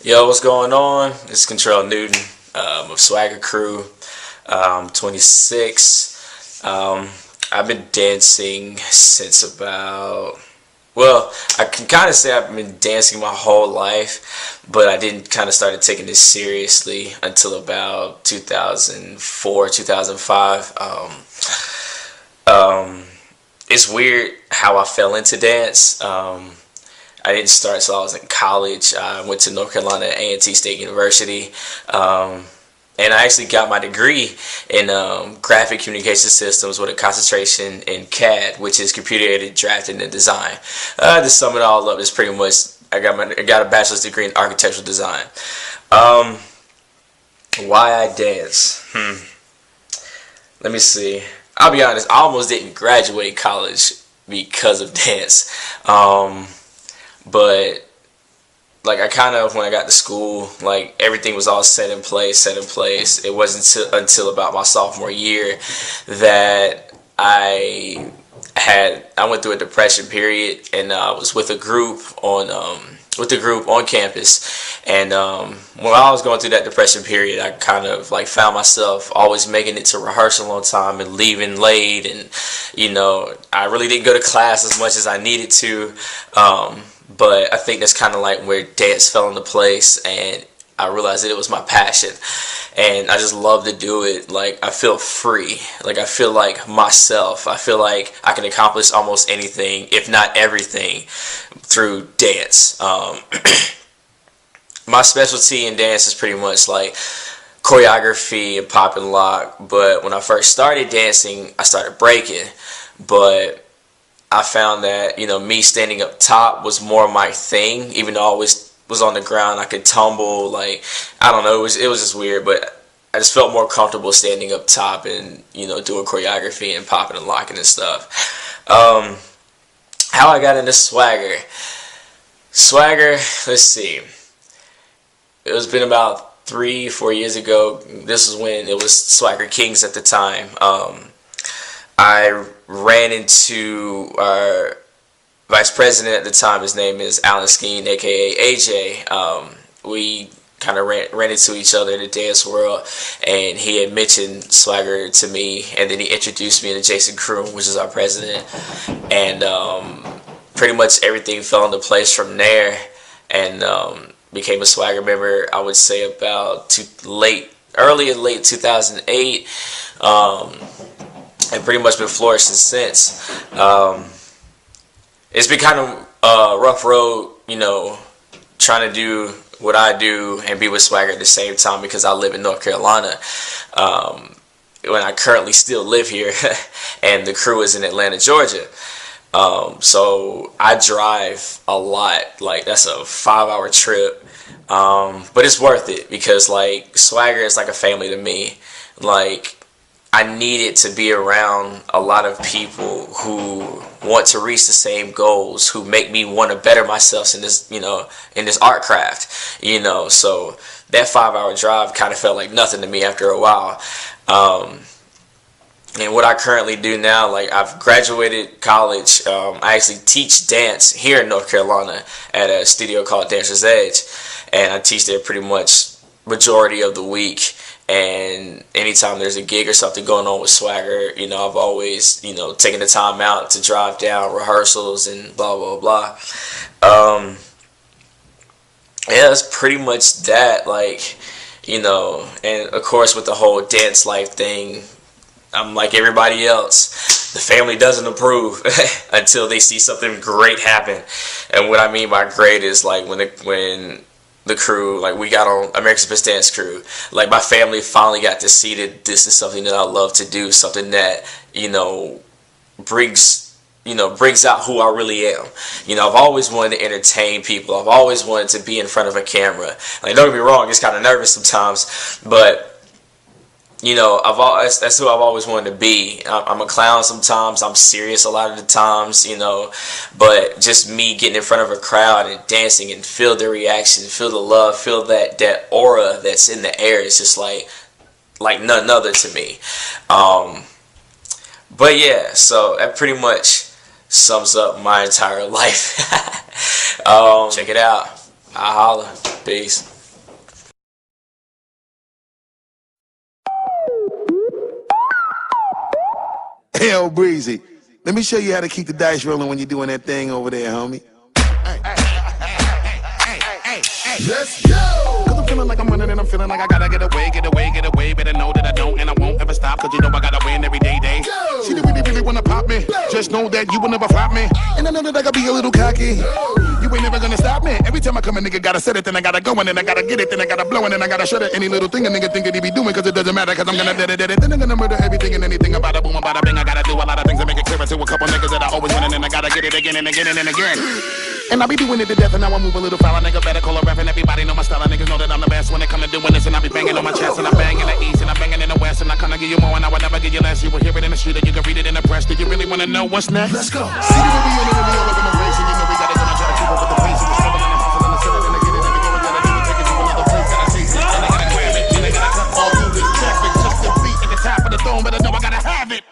Yo, what's going on? It's Kentrell Newton of Swagger Crew. 26. I've been dancing since about, well, I can kind of say I've been dancing my whole life, but I didn't kind of started taking this seriously until about 2004, 2005. It's weird how I fell into dance. I didn't start until I was in college. I went to North Carolina A&T State University, and I actually got my degree in graphic communication systems with a concentration in CAD, which is computer-aided drafting and design. To sum it all up, it's pretty much I got a bachelor's degree in architectural design. Why I dance? Let me see. I'll be honest. I almost didn't graduate college because of dance. But like I kind of, when I got to school, like everything was all set in place. It wasn't until about my sophomore year that I went through a depression period, and I was with a group on campus. And when I was going through that depression period, I kind of like found myself always making it to rehearsal on time and leaving late, and I really didn't go to class as much as I needed to. But I think that's kind of like where dance fell into place, and I realized that it was my passion, and I just love to do it. Like, I feel free. Like, I feel like myself. I feel like I can accomplish almost anything, if not everything, through dance. My specialty in dance is pretty much like choreography and pop and lock, but when I first started dancing, I started breaking, but I found that, me standing up top was more my thing. Even though I always was on the ground, I could tumble, like, I don't know, it was just weird, but I just felt more comfortable standing up top and, doing choreography and popping and locking and stuff. How I got into Swagger. Swagger, let's see. It was been about 3-4 years ago. This was when it was Swagger Kings at the time. I ran into our vice president at the time. His name is Alan Skeen, aka AJ. We kind of ran into each other in the dance world, and he had mentioned Swagger to me, and then he introduced me to Jason Kroom, which is our president, and pretty much everything fell into place from there, and became a Swagger member. I would say about early and late 2008. And pretty much been flourishing since. It's been kind of a rough road, trying to do what I do and be with Swagger at the same time, because I live in North Carolina. When I currently still live here, and the crew is in Atlanta, Georgia. So I drive a lot. Like, that's a 5-hour trip. But it's worth it, because like Swagger is like a family to me. Like, I needed to be around a lot of people who want to reach the same goals, who make me want to better myself in this, in this art craft, so that 5-hour drive kind of felt like nothing to me after a while. And what I currently do now, like, I've graduated college. I actually teach dance here in North Carolina at a studio called Dancer's Edge, and I teach there pretty much majority of the week. And anytime there's a gig or something going on with Swagger, I've always, taken the time out to drive down rehearsals and blah, blah, blah. Yeah, that's pretty much that, like, and of course with the whole dance life thing, I'm like everybody else. The family doesn't approve until they see something great happen. And what I mean by great is like when the crew, like, we got on America's Best Dance Crew, like, my family finally got to see that this is something that I love to do, something that, brings out who I really am. I've always wanted to entertain people. I've always wanted to be in front of a camera. Like, don't get me wrong, it's kind of nervous sometimes, but that's who I've always wanted to be. I'm a clown sometimes. I'm serious a lot of the times, but just me getting in front of a crowd and dancing and feel the reaction, feel the love, feel that aura that's in the air. It's just like none other to me. But yeah, so that pretty much sums up my entire life. Check it out. I holla. Peace. Hell breezy. Let me show you how to keep the dice rolling when you're doing that thing over there, homie. Let's go! Cause I'm feeling like I'm running and I'm feeling like I gotta get away. Better know that I don't and I won't ever stop. Cause you know I gotta win every day. Go! See, they really wanna pop me. Go! Just know that you will never flop me. And I know that I gotta be a little cocky. Go! You ain't never gonna stop me. Every time I come a nigga gotta set it, then I gotta go and then I gotta get it, then I gotta blow and then I gotta shut it. Any little thing a nigga think that he be doing, cause it doesn't matter, cause I'm gonna dead it. Then I'm gonna murder everything and anything about a boom, about a bing. I gotta do a lot of things to make it clearer to a couple niggas that I always win and then I gotta get it again and again and again. And I be doing it to death and now I move a little foul. Nigga better call a ref and everybody know my style. Niggas know that I'm the best when it come to doing this. And I be banging on my chest and I'm banging in the east and I'm banging in the west. And I kinda give you more and I would never give you less. You will hear it in the street and you can read it in the press. Do you really wanna know what's next? Let's go. See the movie and the all over the race. And you know we got it gonna try to keep up with the pace. And the struggle and the hustle and the set it and I get it. Every go we gotta do it, take it to another place. Gotta chase it and I gotta grab it. And I gotta cut all through this traffic just to be at the top of the throne. But I know I gotta have it.